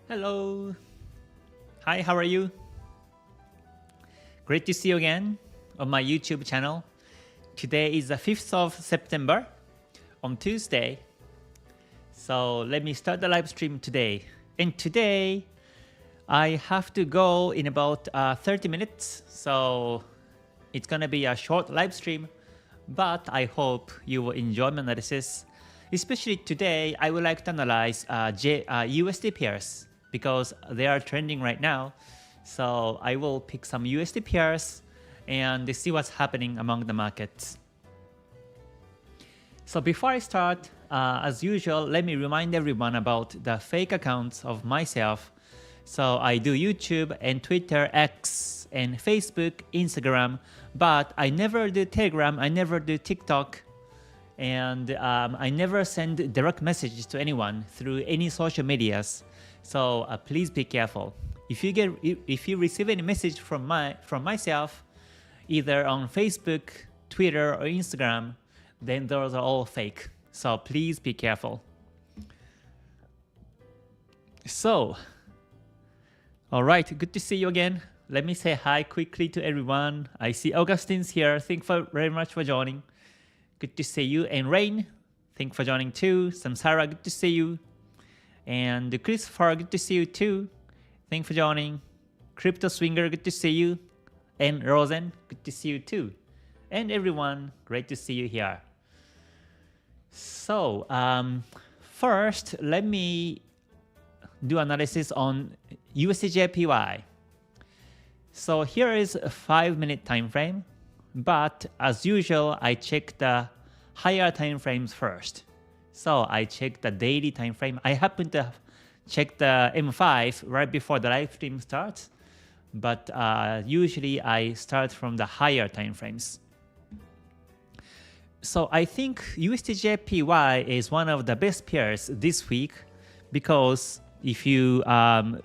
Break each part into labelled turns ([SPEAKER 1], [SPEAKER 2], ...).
[SPEAKER 1] Hello. Hi, how are you? Great to see you again on my YouTube channel. Today is the 5th of September on Tuesday. So let me start the live stream today. And today I have to go in about 30 minutes. So it's gonna be a short live stream, but I hope you will enjoy my analysis. Especially today, I would like to analyze USD pairs because they are trending right now. So I will pick some USD pairs and see what's happening among the markets. So before I start, as usual, let me remind everyone about the fake accounts of myself. So I do YouTube and Twitter, X, and Facebook, Instagram, but I never do Telegram, I never do TikTok, and I never send direct messages to anyone through any social medias. So please be careful. If you receive any message from myself, either on Facebook, Twitter, or Instagram, then those are all fake. So please be careful. So, all right, good to see you again. Let me say hi quickly to everyone. I see Augustine's here. Thank you very much for joining. Good to see you. And Rain, thank you for joining too. Samsara, good to see you. And Christopher, good to see you too. Thank you for joining. Crypto Swinger, good to see you. And Rosen, good to see you too. And everyone, great to see you here. So, first, let me do analysis on USDJPY. So here is a 5-minute time frame. But as usual, I check the higher time frames first. So I check the daily time frame. I happen to check the M5 right before the live stream starts, but usually I start from the higher time frames. So I think USDJPY is one of the best pairs this week because if you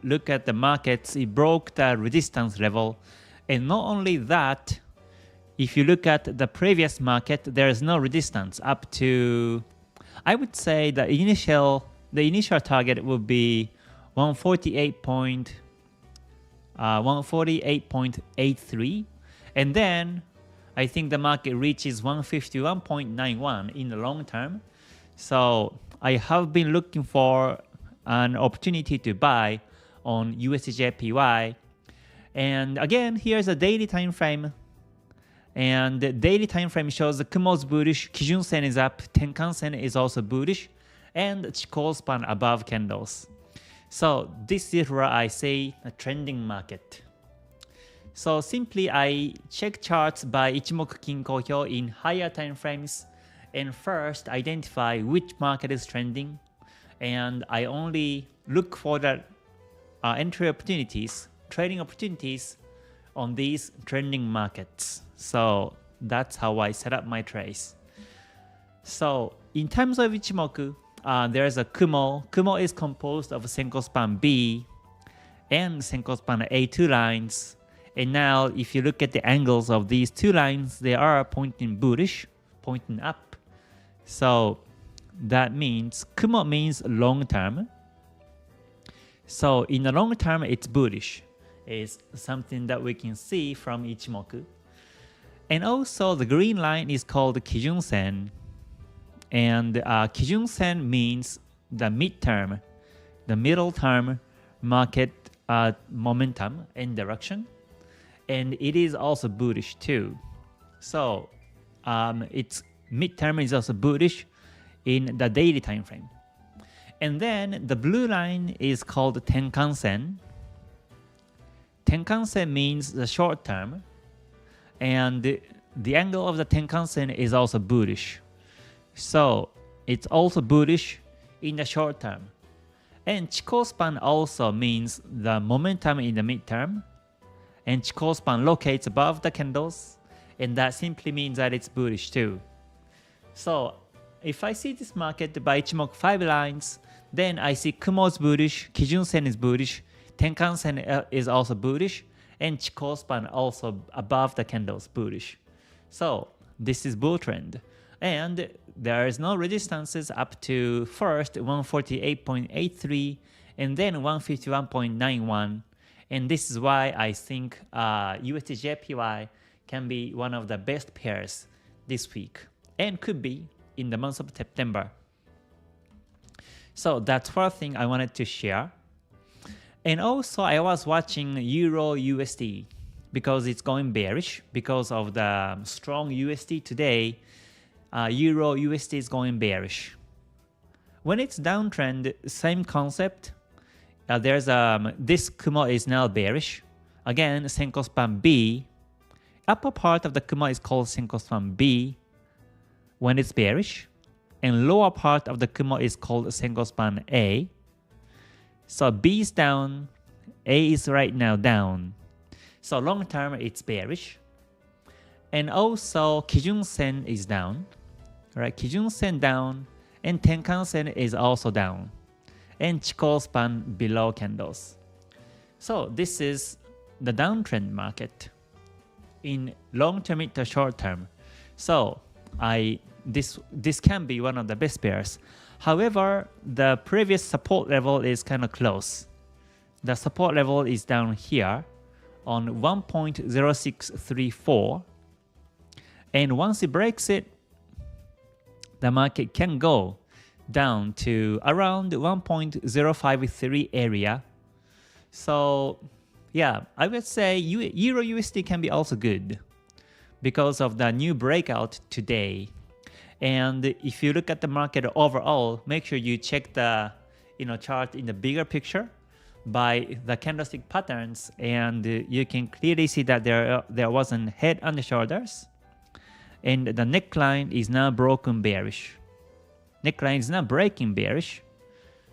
[SPEAKER 1] look at the markets, it broke the resistance level, and not only that, if you look at the previous market, there is no resistance up to, I would say the initial target would be 148.83, and then I think the market reaches 151.91 in the long term. So I have been looking for an opportunity to buy on USDJPY, and again, here's a daily time frame. And the daily time frame shows the Kumo's bullish, Kijun Sen is up, Tenkan Sen is also bullish, and Chikou span above candles. So this is where I say a trending market. So simply I check charts by Ichimoku Kinko Hyo in higher time frames, and first identify which market is trending, and I only look for the entry opportunities, trading opportunities on these trending markets. So that's how I set up my trades. So in terms of Ichimoku, there's a Kumo. Kumo is composed of Senko span B and Senko span A2 lines. And now if you look at the angles of these two lines, they are pointing bullish, pointing up. So that means Kumo means long term. So in the long term, it's bullish. Is something that we can see from Ichimoku. And also the green line is called Kijun Sen. And Kijun Sen means the midterm, the middle term market momentum and direction. And it is also bullish too. So its midterm is also bullish in the daily time frame. And then the blue line is called Tenkan Sen. Tenkan Sen means the short term, and the angle of the Tenkan Sen is also bullish. So it's also bullish in the short term. And Chikou span also means the momentum in the midterm, and Chikou span locates above the candles, and that simply means that it's bullish too. So if I see this market by Ichimoku 5 lines, then I see Kumo's bullish, Kijun Sen is bullish, Tenkan Sen is also bullish, and Chikou span also above the candles bullish. So this is bull trend. And there is no resistances up to first 148.83 and then 151.91. And this is why I think USD-JPY can be one of the best pairs this week and could be in the month of September. So that's one thing I wanted to share. And also I was watching Euro USD because it's going bearish because of the strong USD today. Euro USD is going bearish. When it's downtrend, same concept. There's this Kumo is now bearish. Again, Senko span B. Upper part of the Kumo is called Senko span B when it's bearish, and lower part of the Kumo is called Senko span A. So B is down, A is right now down. So long term it's bearish. And also Kijun Sen is down, right? Kijun Sen down, and Tenkan Sen is also down, and Chikou span below candles. So this is the downtrend market in long term to short term. So this can be one of the best pairs. However, the previous support level is kind of close. The support level is down here on 1.0634, and once it breaks it, the market can go down to around 1.053 area. So yeah, I would say Euro USD can be also good because of the new breakout today. And if you look at the market overall, make sure you check the chart in the bigger picture by the candlestick patterns, and you can clearly see that there wasn't head and shoulders, and the neckline is now broken bearish. Neckline is now breaking bearish.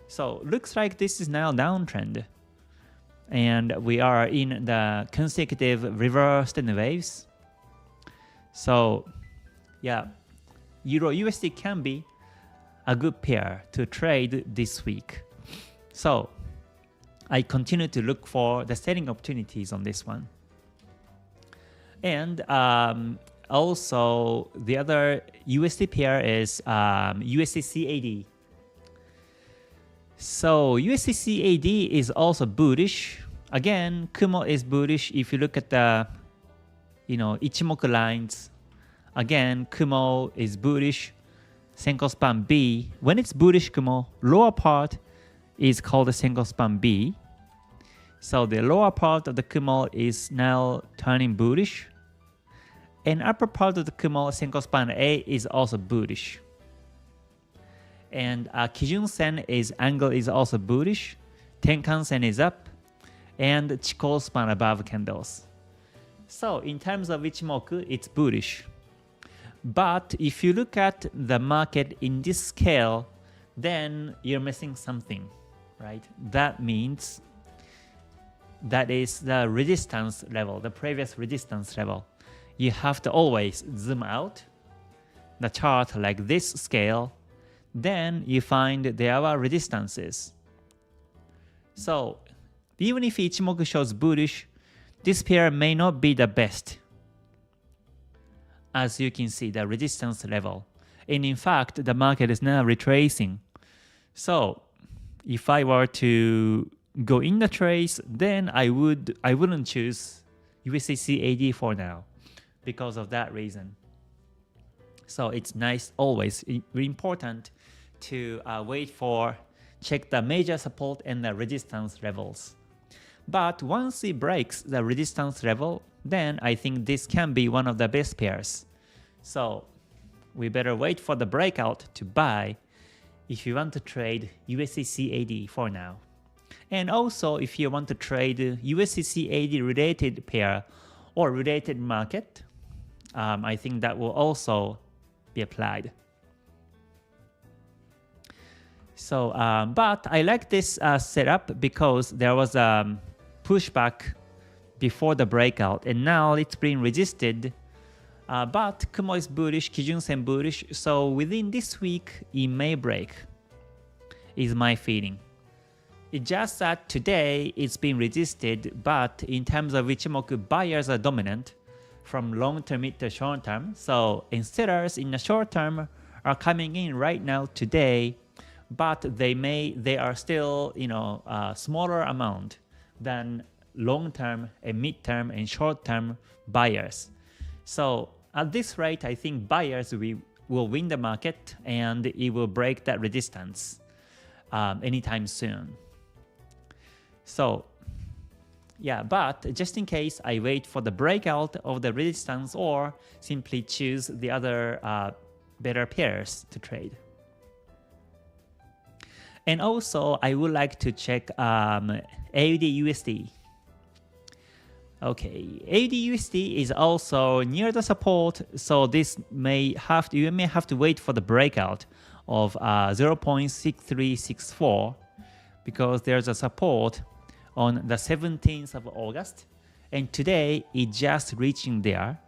[SPEAKER 1] So looks like this is now downtrend, and we are in the consecutive reversed waves. So yeah, Euro USD can be a good pair to trade this week. So I continue to look for the selling opportunities on this one. And also the other USD pair is USD-CAD. So USD-CAD is also bullish. Again, Kumo is bullish. If you look at the Ichimoku lines, again Kumo is bullish. Senko span B. When it's bullish Kumo, lower part is called the Senko span B. So the lower part of the Kumo is now turning bullish, and upper part of the Kumo, Senko span A, is also bullish. And Kijun Sen angle is also bullish. Tenkan Sen is up, and Chikou span above candles. So in terms of Ichimoku, it's bullish. But if you look at the market in this scale, then you're missing something, right? That means that is the resistance level, the previous resistance level. You have to always zoom out the chart like this scale, then you find there are resistances. So even if Ichimoku shows bullish, this pair may not be the best. As you can see, the resistance level. And in fact, the market is now retracing. So if I were to go in the trace, then I wouldn't choose USD-CAD for now because of that reason. So it's nice, always important to check the major support and the resistance levels. But once it breaks the resistance level, then I think this can be one of the best pairs. So we better wait for the breakout to buy if you want to trade USD-CAD for now. And also if you want to trade USD-CAD related pair or related market, I think that will also be applied. So, but I like this setup because there was a pushback before the breakout, and now it's being resisted. But Kumo is bullish, Kijun Sen bullish, so within this week it may break, is my feeling. It's just that today it's been resisted, but in terms of Ichimoku, buyers are dominant from long term to short term. So insteaders in the short term are coming in right now today but they are still a smaller amount than long-term and mid-term and short-term buyers. So at this rate, I think buyers will win the market and it will break that resistance anytime soon. So yeah, but just in case, I wait for the breakout of the resistance or simply choose the other better pairs to trade. And also, I would like to check AUD/USD. Okay, AUD/USD is also near the support, so you may have to wait for the breakout of 0.6364 because there's a support on the 17th of August, and today it's just reaching there.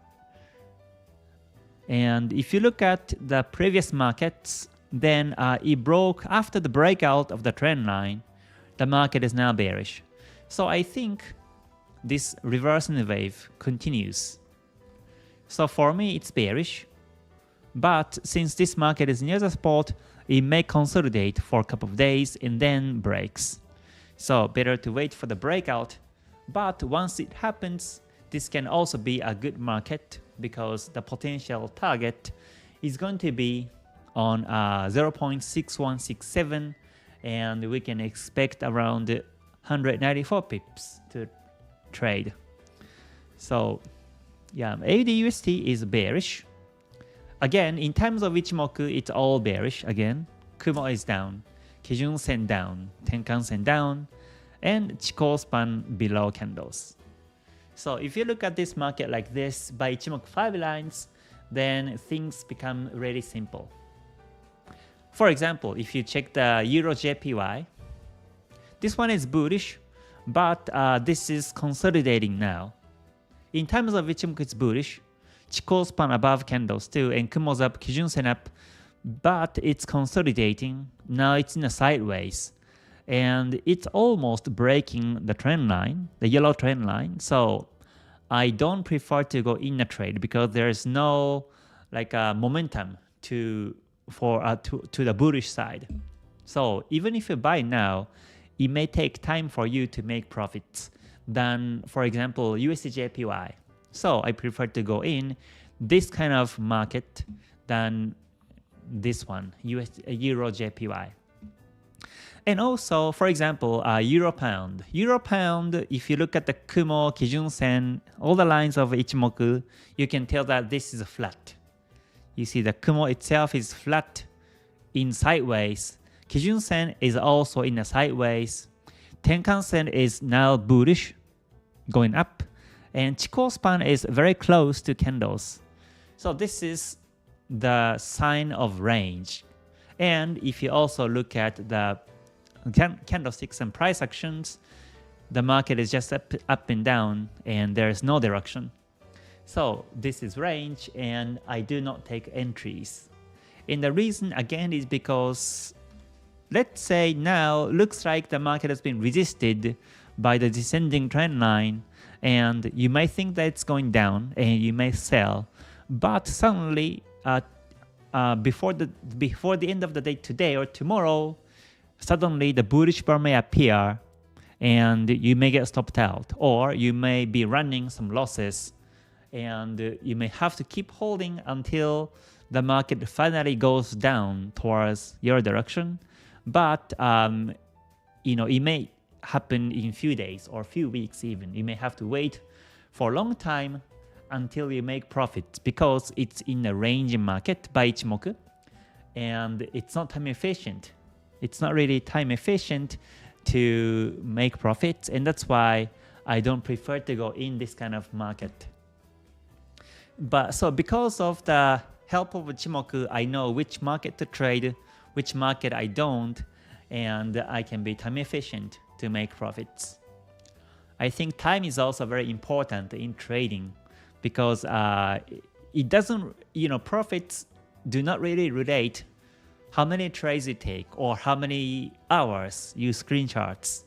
[SPEAKER 1] And if you look at the previous markets, then it broke after the breakout of the trend line. The market is now bearish. So I think this reversing wave continues. So for me, it's bearish. But since this market is near the support, it may consolidate for a couple of days and then breaks. So better to wait for the breakout. But once it happens, this can also be a good market because the potential target is going to be on 0.6167, and we can expect around 194 pips to trade. So yeah, AUD/USD is bearish. Again, in terms of Ichimoku, it's all bearish again. Kumo is down, Kijun Sen down, Tenkan Sen down, and Chikou span below candles. So if you look at this market like this by Ichimoku 5 lines, then things become really simple. For example, if you check the Euro JPY, this one is bullish, but this is consolidating now. In terms of Ichimoku, it's bullish. Chikou span above candles too, and Kumo's up, Kijun Sen up, but it's consolidating. Now it's in a sideways, and it's almost breaking the trend line, the yellow trend line. So I don't prefer to go in a trade because there is no momentum to the bullish side. So even if you buy now, it may take time for you to make profits than, for example, USD JPY. So I prefer to go in this kind of market than this one, Euro JPY. And also, for example, Euro Pound. Euro Pound, if you look at the Kumo, Kijun Sen, all the lines of Ichimoku, you can tell that this is flat. You see the Kumo itself is flat in sideways. Kijun Sen is also in a sideways. Tenkan Sen is now bullish, going up. And Chikou span is very close to candles. So this is the sign of range. And if you also look at the candlesticks and price actions, the market is just up and down and there is no direction. So this is range and I do not take entries. And the reason again is because let's say now looks like the market has been resisted by the descending trend line, and you may think that it's going down and you may sell, but suddenly before the end of the day today or tomorrow, suddenly the bullish bar may appear and you may get stopped out, or you may be running some losses and you may have to keep holding until the market finally goes down towards your direction. But it may happen in few days or few weeks even. You may have to wait for a long time until you make profits because it's in a range market by Ichimoku and it's not time efficient. It's not really time efficient to make profits, and that's why I don't prefer to go in this kind of market. But so because of the help of Ichimoku, I know which market to trade, which market I don't, and I can be time efficient to make profits. I think time is also very important in trading because it doesn't, profits do not really relate how many trades you take or how many hours you screen charts.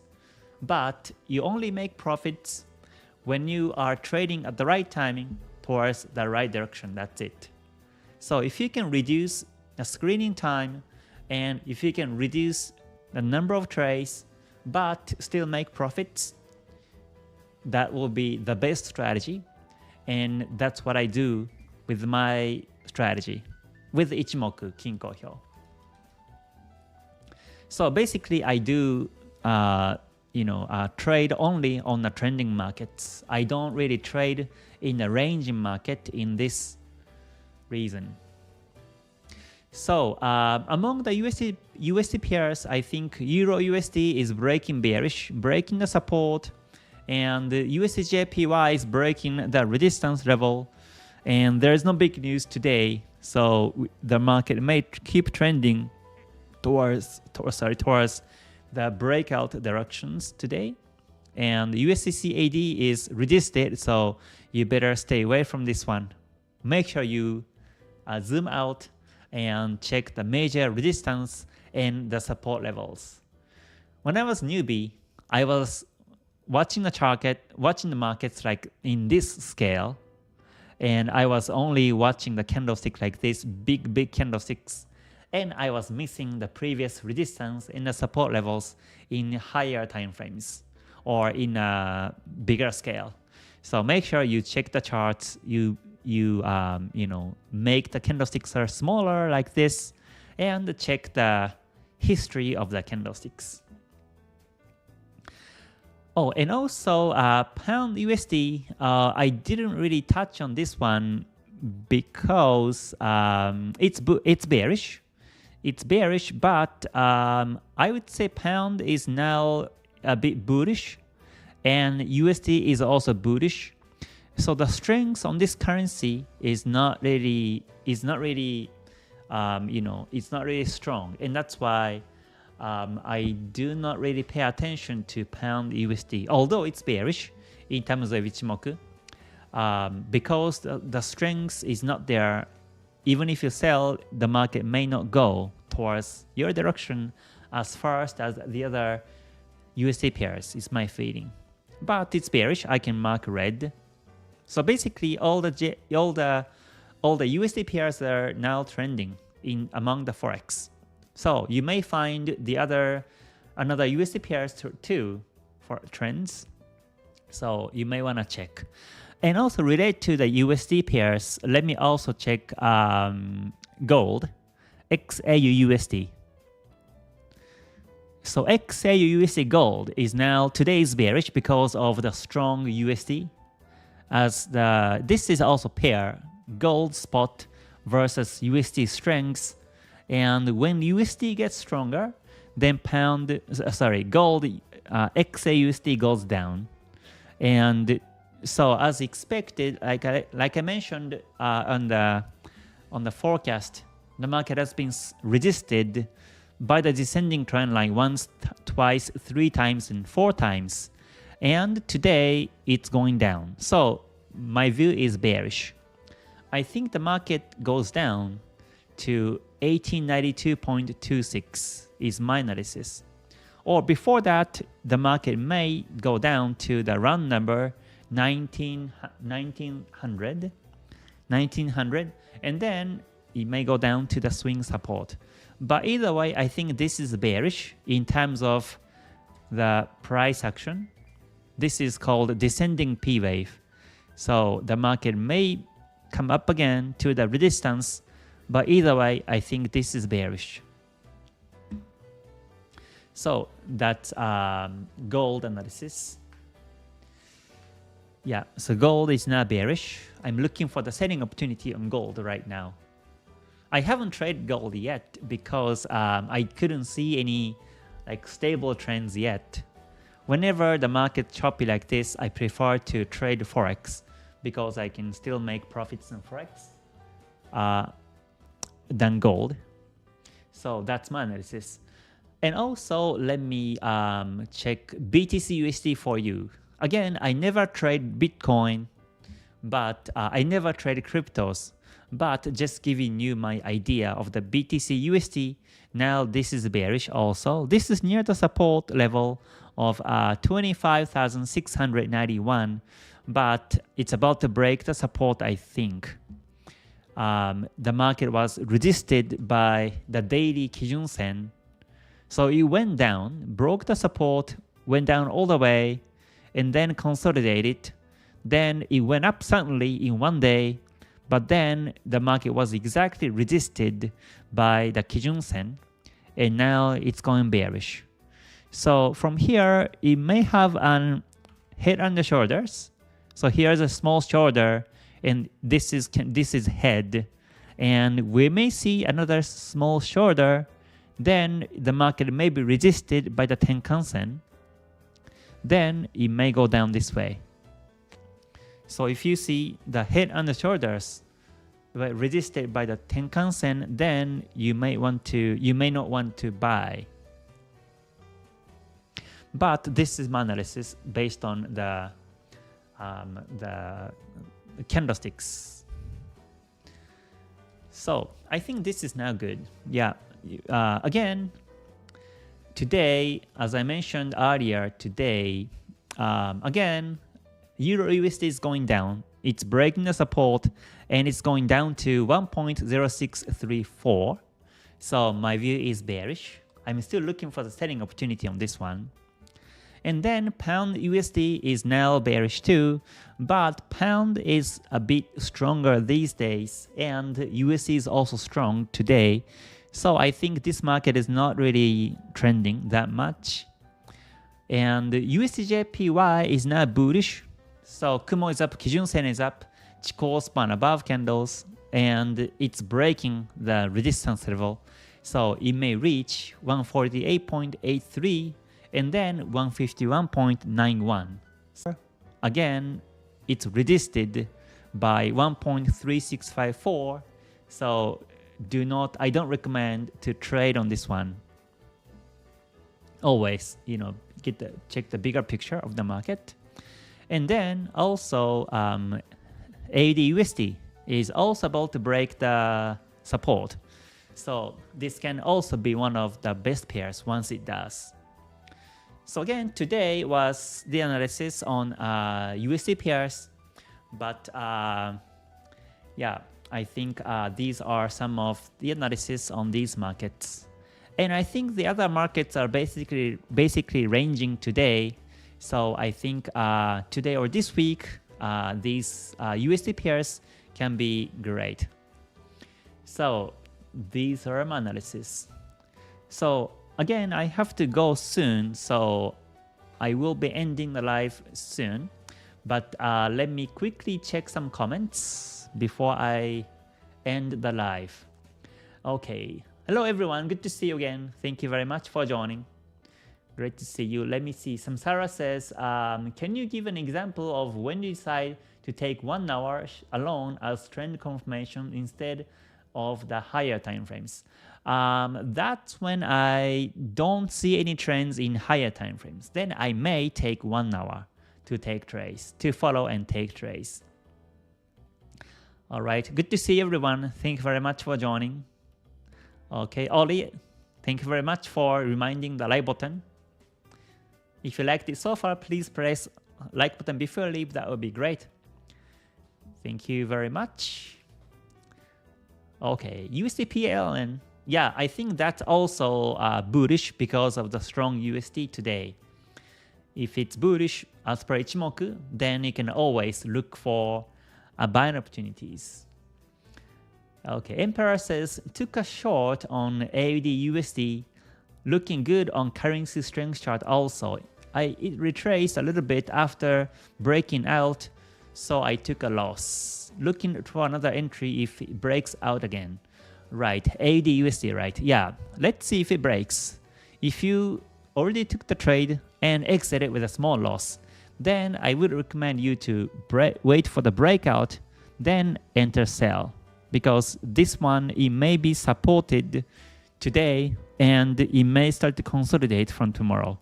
[SPEAKER 1] But you only make profits when you are trading at the right timing towards the right direction. That's it. So if you can reduce the screening time And if you can reduce the number of trades but still make profits, that will be the best strategy. And that's what I do with my strategy with Ichimoku Kinko Hyo. So basically I do trade only on the trending markets. I don't really trade in the ranging market in this reason. So among the USD pairs, I think Euro USD is breaking bearish, breaking the support, and USD-JPY is breaking the resistance level. And there is no big news today, so the market may keep trending towards the breakout directions today. And USD-CAD is resisted, so you better stay away from this one. Make sure you zoom out and check the major resistance and the support levels. When I was newbie, I was watching the markets like in this scale, and I was only watching the candlestick like this, big candlesticks, and I was missing the previous resistance and the support levels in higher time frames or in a bigger scale. So make sure you check the charts, you make the candlesticks are smaller like this, and check the history of the candlesticks. Oh, and also pound USD, I didn't really touch on this one because it's bearish. It's bearish, but I would say pound is now a bit bullish, and USD is also bullish. So the strength on this currency is not really strong, and that's why I do not really pay attention to pound USD, although it's bearish in terms of Ichimoku, because the strength is not there. Even if you sell, the market may not go towards your direction as fast as the other USD pairs, is my feeling. But it's bearish. I can mark red. So basically, all the USD pairs are now trending among the forex. So you may find another USD pairs too for trends. So you may want to check. And also related to the USD pairs, let me also check gold, XAU-USD. So XAU-USD gold is now, today is bearish because of the strong USD. This is also pair, gold spot versus USD strengths. And when USD gets stronger, then gold, XAUSD goes down. And so as expected, like I mentioned on the forecast, the market has been resisted by the descending trend line once, twice, 3 times, and 4 times. And today it's going down. So my view is bearish. I think the market goes down to 1892.26 is my analysis. Or before that, the market may go down to the round number 1900, and then it may go down to the swing support. But either way, I think this is bearish in terms of the price action. This is called descending P wave. So the market may come up again to the resistance, but either way, I think this is bearish. So that's gold analysis. Yeah, so gold is now bearish. I'm looking for the selling opportunity on gold right now. I haven't traded gold yet because I couldn't see any stable trends yet. Whenever the market choppy like this, I prefer to trade Forex because I can still make profits in Forex than gold. So that's my analysis. And also, let me check BTC USD for you. Again, I never trade Bitcoin, but I never trade cryptos. But just giving you my idea of the BTC USD, now this is bearish also. This is near the support level of 25,691, but it's about to break the support, I think. the market was resisted by the daily Kijun Sen. So it went down, broke the support, went down all the way, and then consolidated. Then it went up suddenly in one day, but then the market was exactly resisted by the Kijun Sen, and now it's going bearish. So from here, it may have an head and the shoulders. So here's a small shoulder, and this is head, and we may see another small shoulder. Then the market may be resisted by the Tenkan Sen. Then it may go down this way. So if you see the head and the shoulders resisted by the Tenkan Sen, then you may not want to buy. But this is my analysis based on the candlesticks. So I think this is now good. Yeah. Again, today, as I mentioned earlier, again, Euro USD is going down. It's breaking the support, and it's going down to 1.0634. So my view is bearish. I'm still looking for the selling opportunity on this one. And then pound USD is now bearish too, but pound is a bit stronger these days, and USD is also strong today. So I think this market is not really trending that much. And USDJPY is now bullish. So Kumo is up, Kijun Sen is up, Chikou span above candles, and it's breaking the resistance level. So it may reach 148.83 and then 151.91. So again, it's resisted by 1.3654. So I don't recommend to trade on this one. Always, check the bigger picture of the market. And then also AUD/USD is also about to break the support. So this can also be one of the best pairs once it does. So again, today was the analysis on USD pairs. But yeah, I think these are some of the analysis on these markets. And I think the other markets are basically ranging today. So I think today or this week, these USD pairs can be great. So these are my analysis. So again, I have to go soon, so I will be ending the live soon. But let me quickly check some comments before I end the live. Okay. Hello everyone, good to see you again. Thank you very much for joining. Great to see you. Let me see. Samsara says, can you give an example of when you decide to take 1 hour alone as trend confirmation instead of the higher time frames? That's when I don't see any trends in higher time frames. Then I may take 1 hour to take trades, to follow and take trades. All right, good to see everyone. Thank you very much for joining. Okay, Oli, thank you very much for reminding the like button. If you liked it so far, please press like button before you leave. That would be great. Thank you very much. Okay, USD/PLN. Yeah, I think that's also bullish because of the strong USD today. If it's bullish as per Ichimoku, then you can always look for buying opportunities. Okay, Emperor says, took a short on AUD/USD, looking good on currency strength chart also. It retraced a little bit after breaking out, so I took a loss. Looking for another entry if it breaks out again. Right, AUD/USD, right? Yeah, let's see if it breaks. If you already took the trade and exited with a small loss, then I would recommend you to wait for the breakout, then enter sell. Because this one, it may be supported today and it may start to consolidate from tomorrow.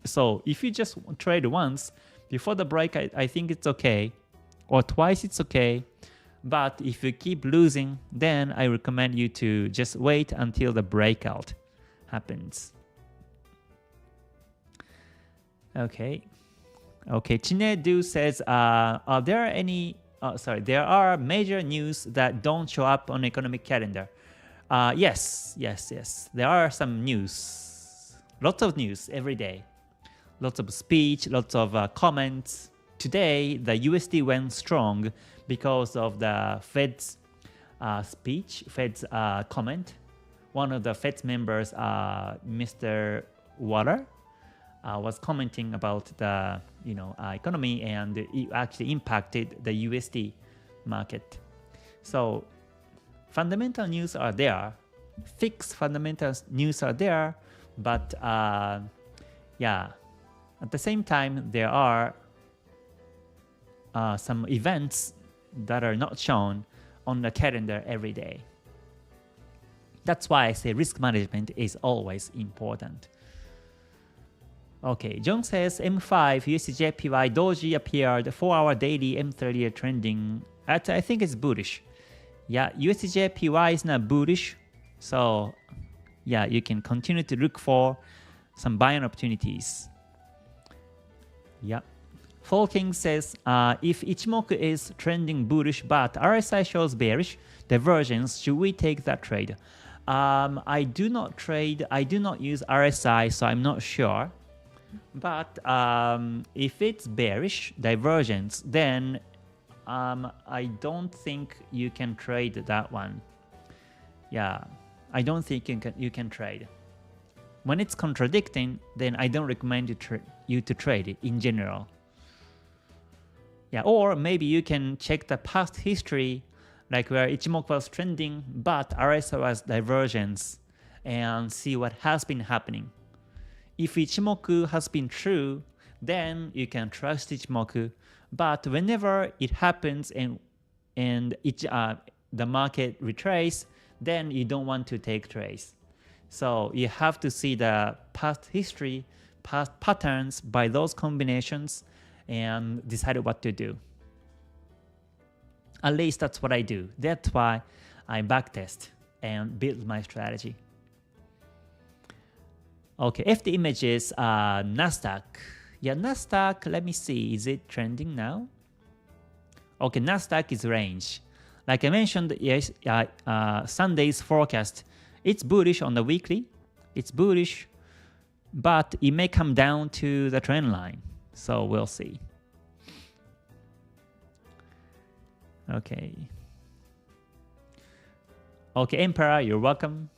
[SPEAKER 1] So if you just trade once before the break, I think it's okay. Or twice, it's okay. But if you keep losing, then I recommend you to just wait until the breakout happens. Okay. Okay, Chinedu says, are there any there are major news that don't show up on economic calendar. Yes. There are some news. Lots of news every day. Lots of speech, lots of comments. Today, the USD went strong because of the Fed's speech, Fed's comment. One of the Fed's members, Mr. Waller, was commenting about the economy, and it actually impacted the USD market. So fundamental news are there, fixed fundamental news are there, but yeah, at the same time there are some events that are not shown on the calendar every day. That's why I say risk management is always important. Okay, John says M5 USDJPY Doji appeared 4-hour daily M30 trending. I think it's bullish. Yeah, USDJPY is not bullish, so yeah, you can continue to look for some buying opportunities. Yeah. Fall King says if Ichimoku is trending bullish but RSI shows bearish divergence, should we take that trade? I do not trade. I do not use RSI, so I'm not sure. But if it's bearish divergence, then I don't think you can trade that one. Yeah, I don't think you can trade. When it's contradicting, then I don't recommend you to trade it in general. Yeah, or maybe you can check the past history, like where Ichimoku was trending, but RSI was divergence, and see what has been happening. If Ichimoku has been true, then you can trust Ichimoku. But whenever it happens and the market retraces, then you don't want to take trades. So you have to see the past history, past patterns by those combinations, and decide what to do. At least that's what I do. That's why I backtest and build my strategy. Okay, FT images, Nasdaq. Yeah, Nasdaq, let me see, is it trending now? Okay, Nasdaq is range. Like I mentioned, yes, Sunday's forecast, it's bullish on the weekly. It's bullish, but it may come down to the trend line. So we'll see. Okay. Okay, Emperor, you're welcome.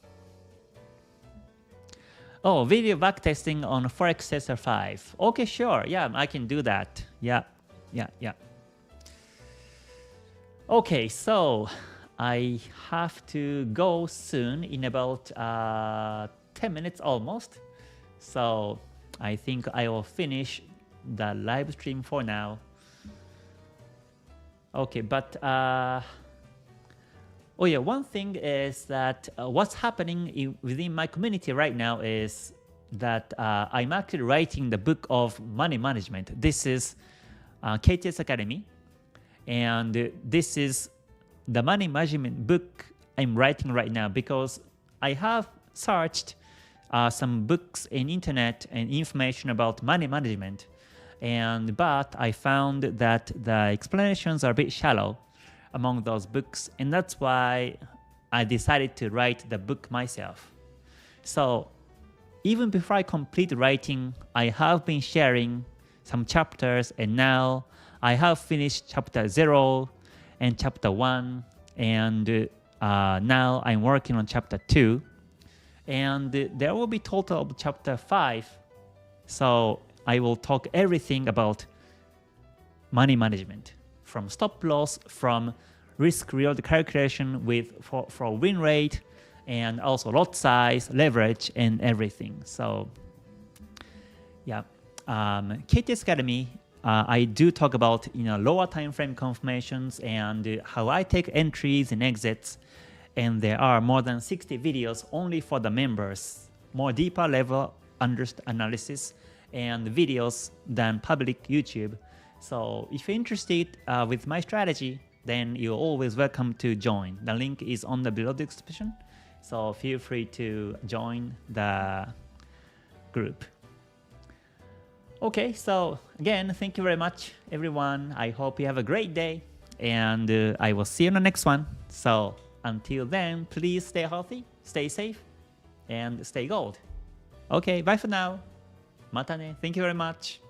[SPEAKER 1] Oh, video backtesting on Forex Tester 5. Okay, sure. Yeah, I can do that. Yeah. Okay, so I have to go soon in about 10 minutes almost. So I think I will finish the live stream for now. Okay, but oh yeah, one thing is that what's happening within my community right now is that I'm actually writing the book of money management. This is KTS Academy, and this is the money management book I'm writing right now because I have searched some books in internet and information about money management, but I found that the explanations are a bit shallow among those books, and that's why I decided to write the book myself. So even before I complete writing, I have been sharing some chapters, and now I have finished chapter 0 and chapter 1, and now I'm working on chapter 2, and there will be total of chapter 5. So I will talk everything about money management, from stop loss, from risk reward calculation for win rate, and also lot size, leverage, and everything. So yeah, KTS Academy, I do talk about lower time frame confirmations and how I take entries and exits, and there are more than 60 videos only for the members, more deeper level analysis and videos than public YouTube. So if you're interested with my strategy, then you're always welcome to join. The link is on the below description, so feel free to join the group. Okay, so again, thank you very much, everyone. I hope you have a great day, And I will see you in the next one. So until then, please stay healthy, stay safe, and stay gold. Okay, bye for now. またね. Thank you very much.